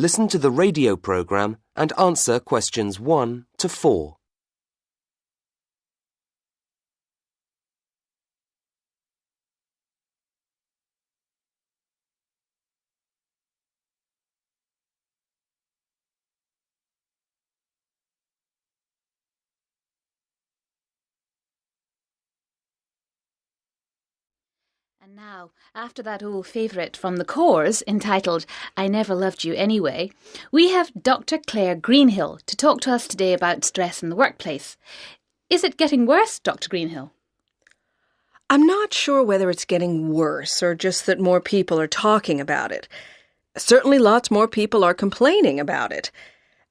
listen to the radio program and answer questions 1 to 4. And now, after that old favourite from the Corrs entitled I Never Loved You Anyway, we have Dr. Claire Greenhill to talk to us today about stress in the workplace. Is it getting worse, Dr. Greenhill? I'm not sure whether it's getting worse or just that more people are talking about it. Certainly lots more people are complaining about it.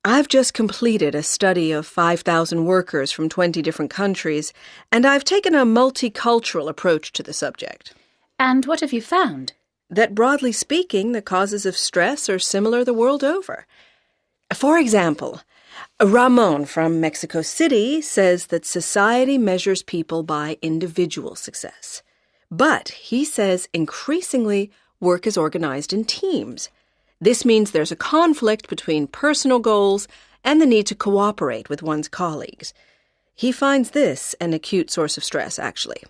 I've just completed a study of 5,000 workers from 20 different countries, and I've taken a multicultural approach to the subject. And what have you found? That broadly speaking, the causes of stress are similar the world over. For example, Ramon from Mexico City says that society measures people by individual success. But he says increasingly work is organized in teams. This means there's a conflict between personal goals and the need to cooperate with one's colleagues. He finds this an acute source of stress, actually.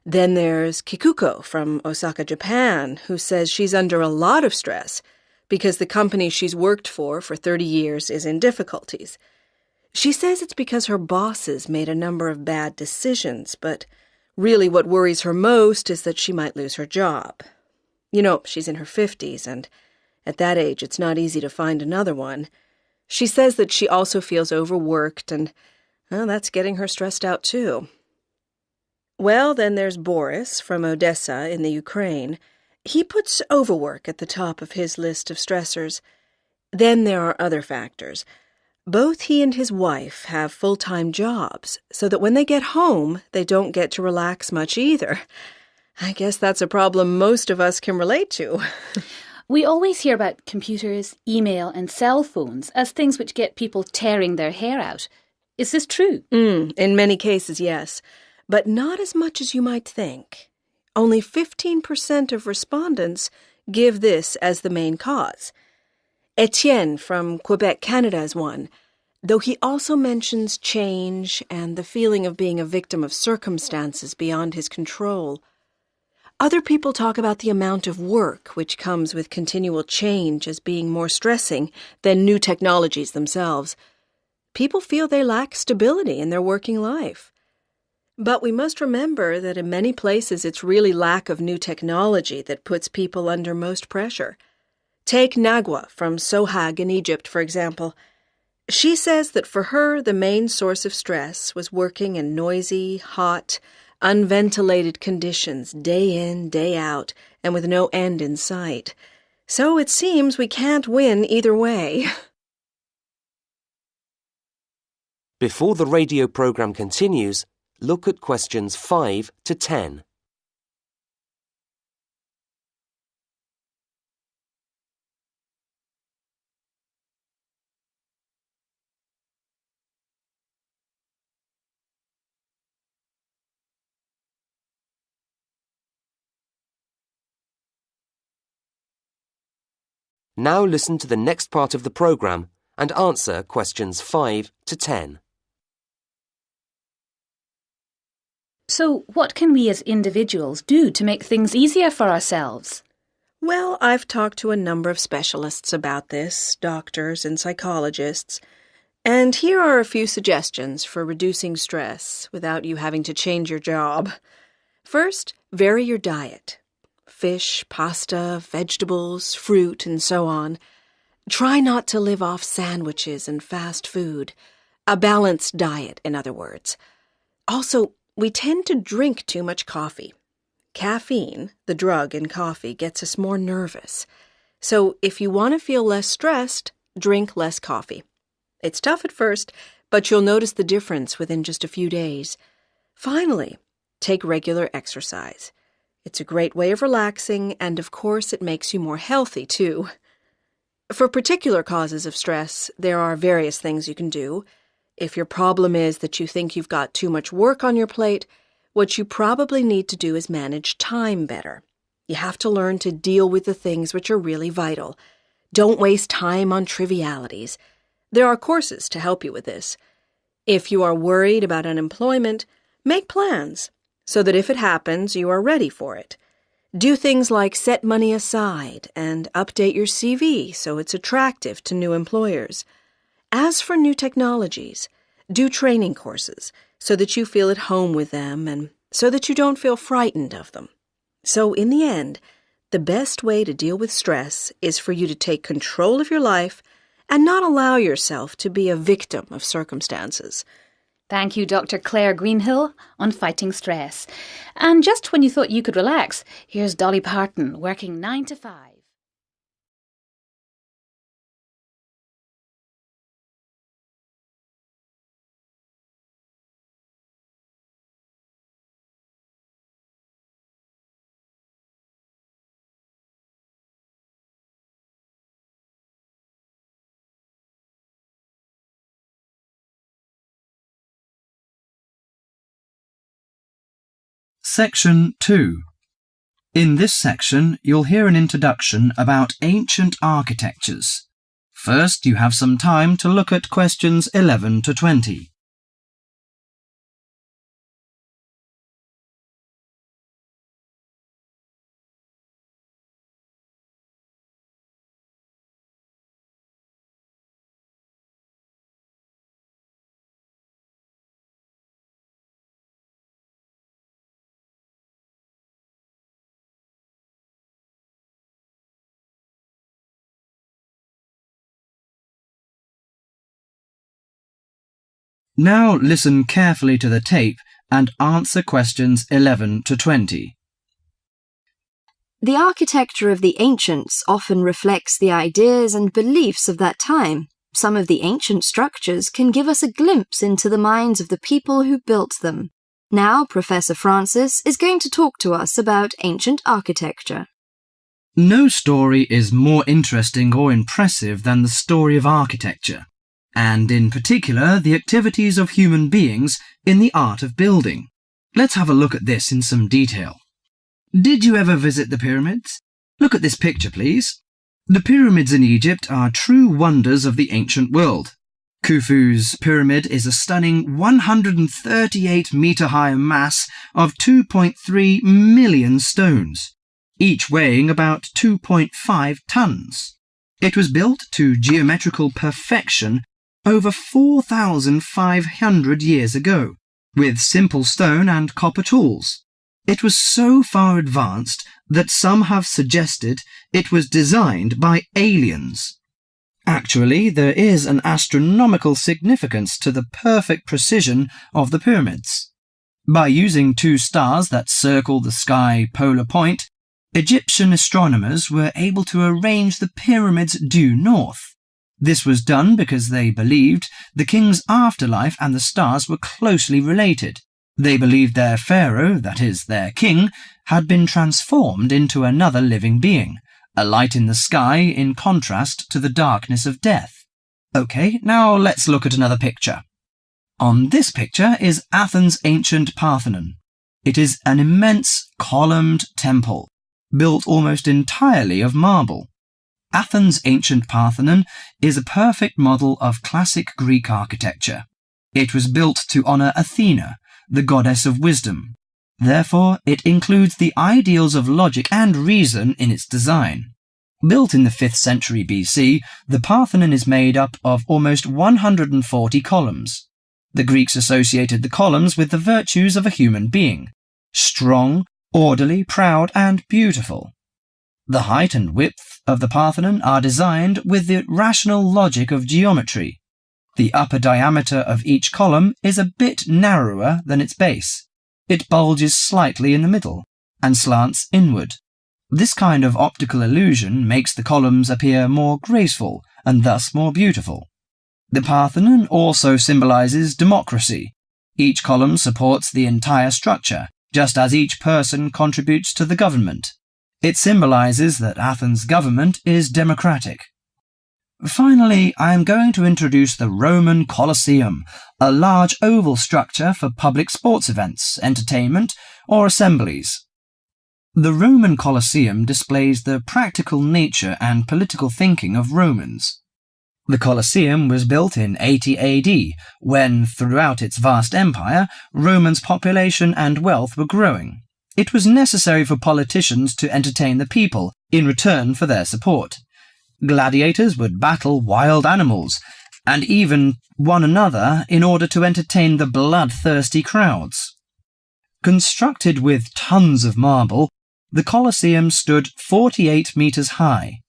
Then there's Kikuko from Osaka, Japan, who says she's under a lot of stress because the company she's worked for 30 years is in difficulties. She says it's because her bosses made a number of bad decisions, but really what worries her most is that she might lose her job. You know, she's in her 50s, and at that age it's not easy to find another one. She says that she also feels overworked, and that's getting her stressed out too. Well, then there's Boris from Odessa in the Ukraine. He puts overwork at the top of his list of stressors. Then there are other factors. Both he and his wife have full-time jobs, so that when they get home, they don't get to relax much either. I guess that's a problem most of us can relate to. We always hear about computers, email and cell phones as things which get people tearing their hair out. Is this true? In many cases, yes. But not as much as you might think. Only 15% of respondents give this as the main cause. Etienne from Quebec, Canada is one, though he also mentions change and the feeling of being a victim of circumstances beyond his control. Other people talk about the amount of work which comes with continual change as being more stressing than new technologies themselves. People feel they lack stability in their working life. But we must remember that in many places it's really lack of new technology that puts people under most pressure. Take Nagwa from Sohag in Egypt, for example. She says that for her, the main source of stress was working in noisy, hot, unventilated conditions day in, day out, and with no end in sight. So it seems we can't win either way. Before the radio program continues, look at questions 5 to 10. Now listen to the next part of the program and answer questions 5 to 10. So what can we as individuals do to make things easier for ourselves? Well, I've talked to a number of specialists about this, doctors and psychologists, and here are a few suggestions for reducing stress without you having to change your job. First, vary your diet. Fish, pasta, vegetables, fruit, and so on. Try not to live off sandwiches and fast food. A balanced diet, in other words. Also, we tend to drink too much coffee. Caffeine, the drug in coffee, gets us more nervous. So if you want to feel less stressed, drink less coffee. It's tough at first, but you'll notice the difference within just a few days. Finally, take regular exercise. It's a great way of relaxing, and of course it makes you more healthy too. For particular causes of stress, there are various things you can do. If your problem is that you think you've got too much work on your plate, what you probably need to do is manage time better. You have to learn to deal with the things which are really vital. Don't waste time on trivialities. There are courses to help you with this. If you are worried about unemployment, make plans so that if it happens, you are ready for it. Do things like set money aside and update your CV so it's attractive to new employers. As for new technologies, do training courses so that you feel at home with them and so that you don't feel frightened of them. So in the end, the best way to deal with stress is for you to take control of your life and not allow yourself to be a victim of circumstances. Thank you, Dr. Claire Greenhill, on fighting stress. And just when you thought you could relax, here's Dolly Parton working 9 to 5. Section 2. In this section, you'll hear an introduction about ancient architectures. First, you have some time to look at questions 11 to 20. Now listen carefully to the tape and answer questions 11 to 20. The architecture of the ancients often reflects the ideas and beliefs of that time. Some of the ancient structures can give us a glimpse into the minds of the people who built them. Now, Professor Francis is going to talk to us about ancient architecture. No story is more interesting or impressive than the story of architecture, and in particular the activities of human beings in the art of building. Let's have a look at this in some detail. Did you ever visit the pyramids? Look at this picture, please. The pyramids in Egypt are true wonders of the ancient world. Khufu's pyramid is a stunning 138-metre-high mass of 2.3 million stones, each weighing about 2.5 tons. It was built to geometrical perfection over 4,500 years ago, with simple stone and copper tools. It was so far advanced that some have suggested it was designed by aliens. Actually, there is an astronomical significance to the perfect precision of the pyramids. By using two stars that circle the sky polar point, Egyptian astronomers were able to arrange the pyramids due north. This was done because they believed the king's afterlife and the stars were closely related. They believed their pharaoh, that is, their king, had been transformed into another living being, a light in the sky in contrast to the darkness of death. OK, now let's look at another picture. On this picture is Athens' ancient Parthenon. It is an immense columned temple, built almost entirely of marble. Athens' ancient Parthenon is a perfect model of classic Greek architecture. It was built to honour Athena, the goddess of wisdom. Therefore, it includes the ideals of logic and reason in its design. Built in the 5th century BC, the Parthenon is made up of almost 140 columns. The Greeks associated the columns with the virtues of a human being: strong, orderly, proud, and beautiful. The height and width of the Parthenon are designed with the rational logic of geometry. The upper diameter of each column is a bit narrower than its base. It bulges slightly in the middle and slants inward. This kind of optical illusion makes the columns appear more graceful and thus more beautiful. The Parthenon also symbolizes democracy. Each column supports the entire structure, just as each person contributes to the government. It symbolizes that Athens' government is democratic. Finally, I am going to introduce the Roman Colosseum, a large oval structure for public sports events, entertainment, or assemblies. The Roman Colosseum displays the practical nature and political thinking of Romans. The Colosseum was built in 80 AD, when, throughout its vast empire, Romans' population and wealth were growing. It was necessary for politicians to entertain the people in return for their support. Gladiators would battle wild animals, and even one another in order to entertain the bloodthirsty crowds. Constructed with tons of marble, the Colosseum stood 48 meters high.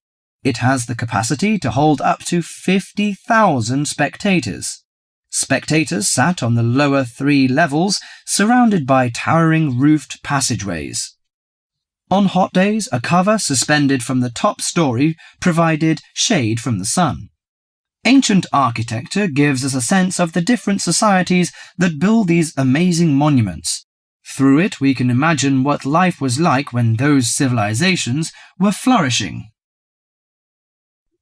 It has the capacity to hold up to 50,000 spectators. Spectators sat on the lower 3 levels, surrounded by towering roofed passageways. On hot days, a cover suspended from the top story provided shade from the sun. Ancient architecture gives us a sense of the different societies that build these amazing monuments. Through it, we can imagine what life was like when those civilizations were flourishing.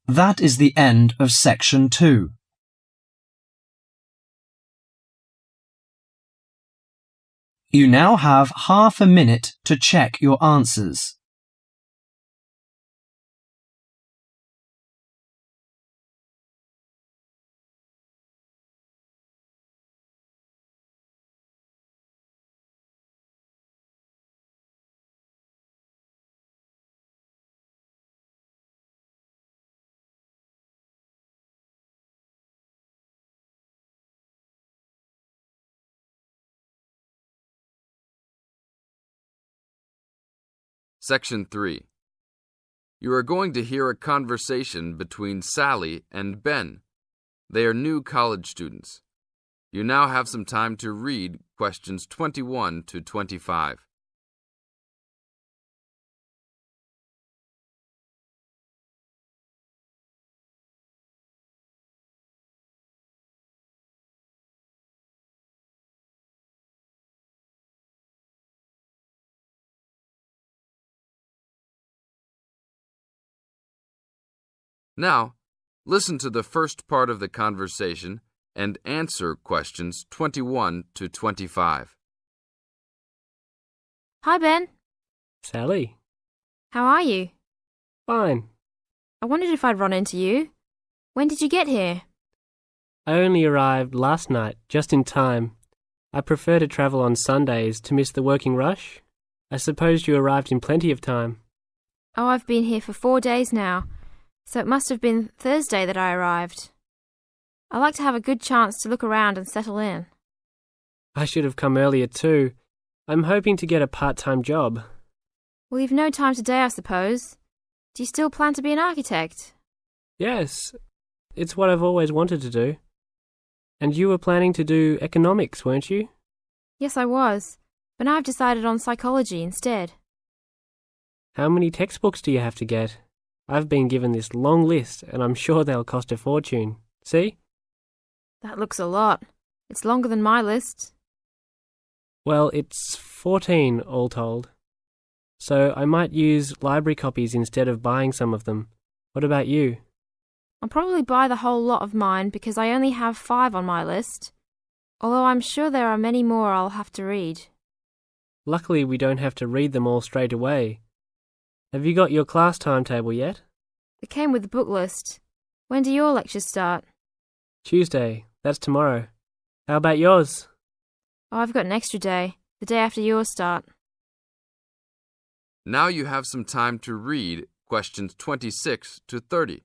That is the end of section 2. You now have half a minute to check your answers. Section 3. You are going to hear a conversation between Sally and Ben. They are new college students. You now have some time to read questions 21 to 25. Now, listen to the first part of the conversation and answer questions 21 to 25. Hi, Ben. Sally. How are you? Fine. I wondered if I'd run into you. When did you get here? I only arrived last night, just in time. I prefer to travel on Sundays to miss the working rush. I suppose you arrived in plenty of time. Oh, I've been here for 4 days now, so it must have been Thursday that I arrived. I like to have a good chance to look around and settle in. I should have come earlier too. I'm hoping to get a part-time job. Well, you've no time today, I suppose. Do you still plan to be an architect? Yes, it's what I've always wanted to do. And you were planning to do economics, weren't you? Yes, I was, but now I've decided on psychology instead. How many textbooks do you have to get? I've been given this long list, and I'm sure they'll cost a fortune. See? That looks a lot. It's longer than my list. Well, it's 14 all told. So I might use library copies instead of buying some of them. What about you? I'll probably buy the whole lot of mine because I only have 5 on my list, although I'm sure there are many more I'll have to read. Luckily, we don't have to read them all straight away. Have you got your class timetable yet? It came with the book list. When do your lectures start? Tuesday. That's tomorrow. How about yours? Oh, I've got an extra day, the day after yours start. Now you have some time to read questions 26 to 30.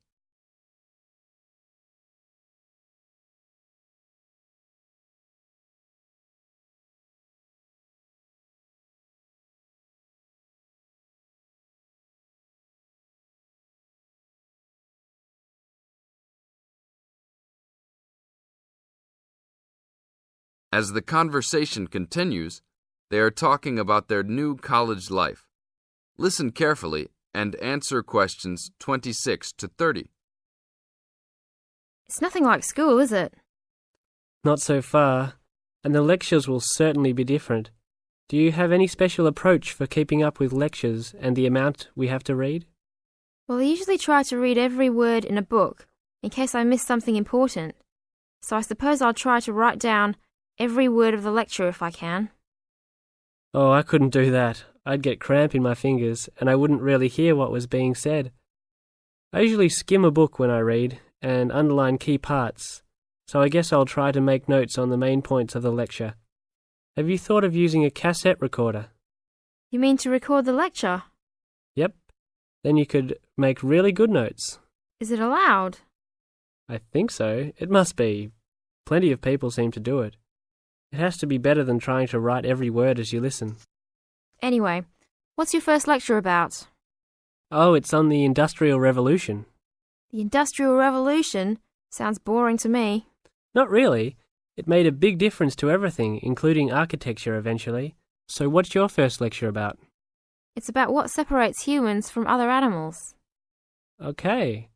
As the conversation continues, they are talking about their new college life. Listen carefully and answer questions 26 to 30. It's nothing like school, is it? Not so far, and the lectures will certainly be different. Do you have any special approach for keeping up with lectures and the amount we have to read? Well, I usually try to read every word in a book, in case I miss something important. So I suppose I'll try to write down every word of the lecture if I can. Oh, I couldn't do that. I'd get cramp in my fingers and I wouldn't really hear what was being said. I usually skim a book when I read and underline key parts, so I guess I'll try to make notes on the main points of the lecture. Have you thought of using a cassette recorder? You mean to record the lecture? Yep. Then you could make really good notes. Is it allowed? I think so. It must be. Plenty of people seem to do it. It has to be better than trying to write every word as you listen. Anyway, what's your first lecture about? Oh, it's on the Industrial Revolution. The Industrial Revolution? Sounds boring to me. Not really. It made a big difference to everything, including architecture eventually. So what's your first lecture about? It's about what separates humans from other animals. Okay.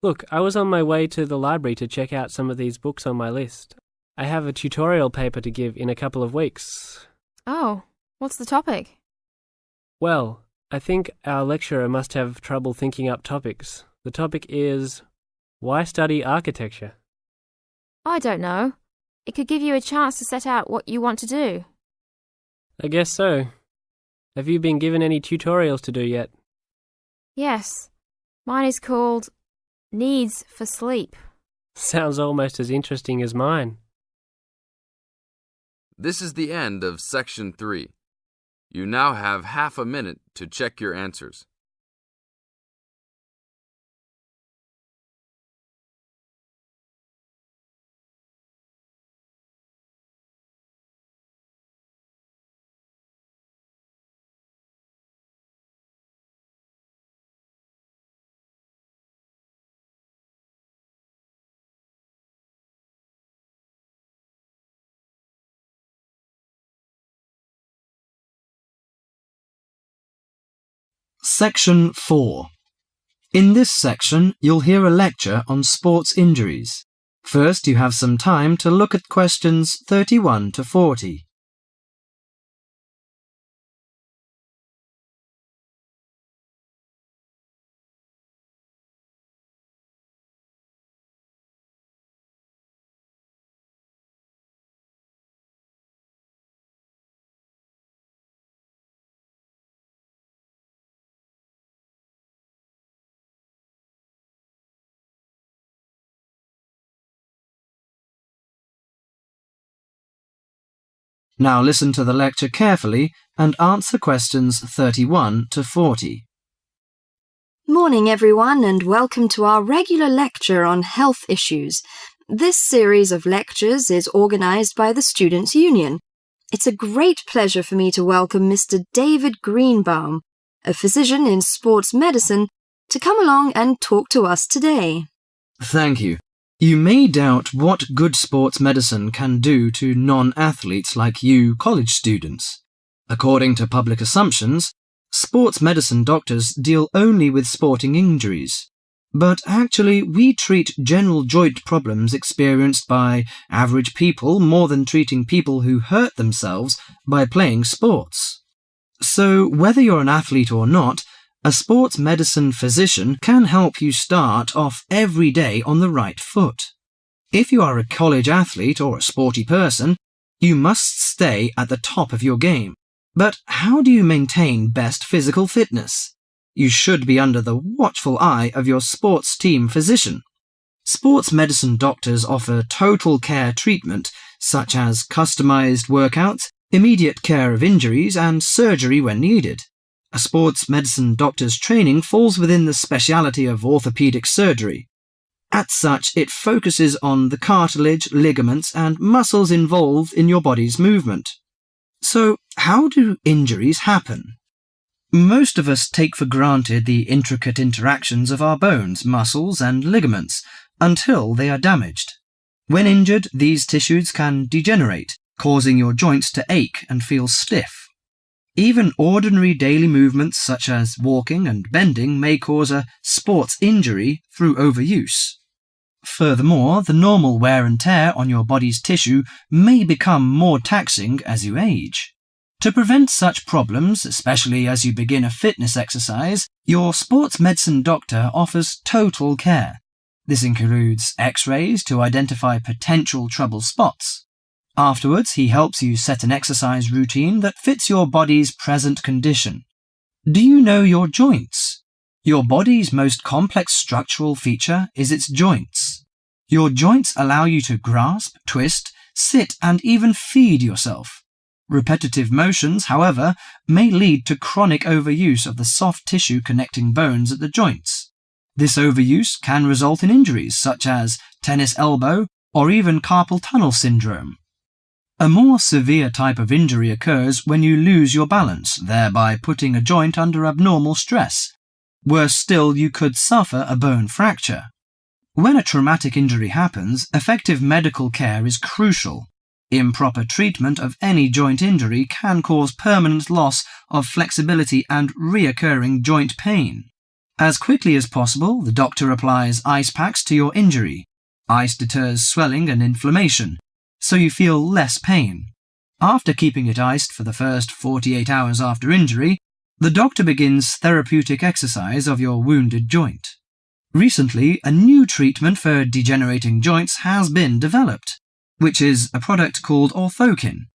Look, I was on my way to the library to check out some of these books on my list. I have a tutorial paper to give in a couple of weeks. Oh, what's the topic? Well, I think our lecturer must have trouble thinking up topics. The topic is, why study architecture? I don't know. It could give you a chance to set out what you want to do. I guess so. Have you been given any tutorials to do yet? Yes. Mine is called Needs for Sleep. Sounds almost as interesting as mine. This is the end of Section 3. You now have half a minute to check your answers. Section 4. In this section, you'll hear a lecture on sports injuries. First, you have some time to look at questions 31 to 40. Now listen to the lecture carefully and answer questions 31 to 40. Morning everyone and welcome to our regular lecture on health issues. This series of lectures is organised by the Students' Union. It's a great pleasure for me to welcome Mr. David Greenbaum, a physician in sports medicine, to come along and talk to us today. Thank you. You may doubt what good sports medicine can do to non-athletes like you college students. According to public assumptions, sports medicine doctors deal only with sporting injuries. But actually, we treat general joint problems experienced by average people more than treating people who hurt themselves by playing sports. So, whether you're an athlete or not, a sports medicine physician can help you start off every day on the right foot. If you are a college athlete or a sporty person, you must stay at the top of your game. But how do you maintain best physical fitness? You should be under the watchful eye of your sports team physician. Sports medicine doctors offer total care treatment, such as customized workouts, immediate care of injuries, and surgery when needed. A sports medicine doctor's training falls within the specialty of orthopedic surgery. As such, it focuses on the cartilage, ligaments, and muscles involved in your body's movement. So, how do injuries happen? Most of us take for granted the intricate interactions of our bones, muscles, and ligaments until they are damaged. When injured, these tissues can degenerate, causing your joints to ache and feel stiff. Even ordinary daily movements such as walking and bending may cause a sports injury through overuse. Furthermore, the normal wear and tear on your body's tissue may become more taxing as you age. To prevent such problems, especially as you begin a fitness exercise, your sports medicine doctor offers total care. This includes X-rays to identify potential trouble spots, Afterwards, he helps you set an exercise routine that fits your body's present condition. Do you know your joints? Your body's most complex structural feature is its joints. Your joints allow you to grasp, twist, sit, and even feed yourself. Repetitive motions, however, may lead to chronic overuse of the soft tissue connecting bones at the joints. This overuse can result in injuries such as tennis elbow or even carpal tunnel syndrome. A more severe type of injury occurs when you lose your balance, thereby putting a joint under abnormal stress. Worse still, you could suffer a bone fracture. When a traumatic injury happens, effective medical care is crucial. Improper treatment of any joint injury can cause permanent loss of flexibility and reoccurring joint pain. As quickly as possible, the doctor applies ice packs to your injury. Ice deters swelling and inflammation, so you feel less pain. After keeping it iced for the first 48 hours after injury, the doctor begins therapeutic exercise of your wounded joint. Recently, a new treatment for degenerating joints has been developed, which is a product called orthokin.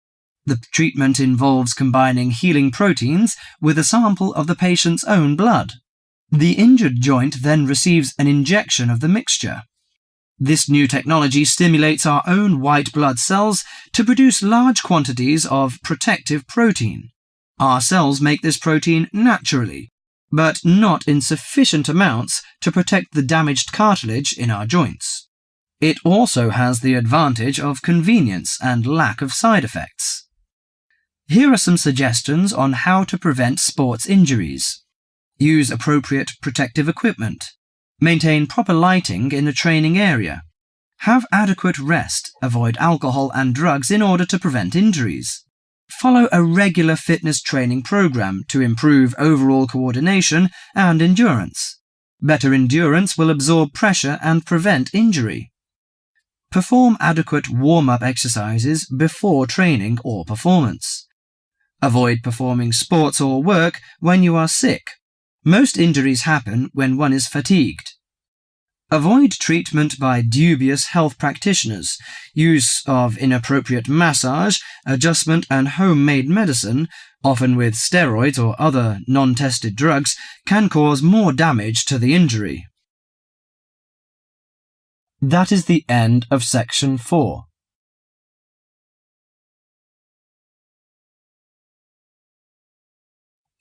The treatment involves combining healing proteins with a sample of the patient's own blood. The injured joint then receives an injection of the mixture. This new technology stimulates our own white blood cells to produce large quantities of protective protein. Our cells make this protein naturally, but not in sufficient amounts to protect the damaged cartilage in our joints. It also has the advantage of convenience and lack of side effects. Here are some suggestions on how to prevent sports injuries. Use appropriate protective equipment. Maintain proper lighting in the training area. Have adequate rest. Avoid alcohol and drugs in order to prevent injuries. Follow a regular fitness training program to improve overall coordination and endurance. Better endurance will absorb pressure and prevent injury. Perform adequate warm-up exercises before training or performance. Avoid performing sports or work when you are sick. Most injuries happen when one is fatigued. Avoid treatment by dubious health practitioners. Use of inappropriate massage, adjustment, and homemade medicine, often with steroids or other non-tested drugs, can cause more damage to the injury. That is the end of section 4.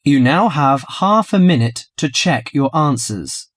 You now have half a minute to check your answers.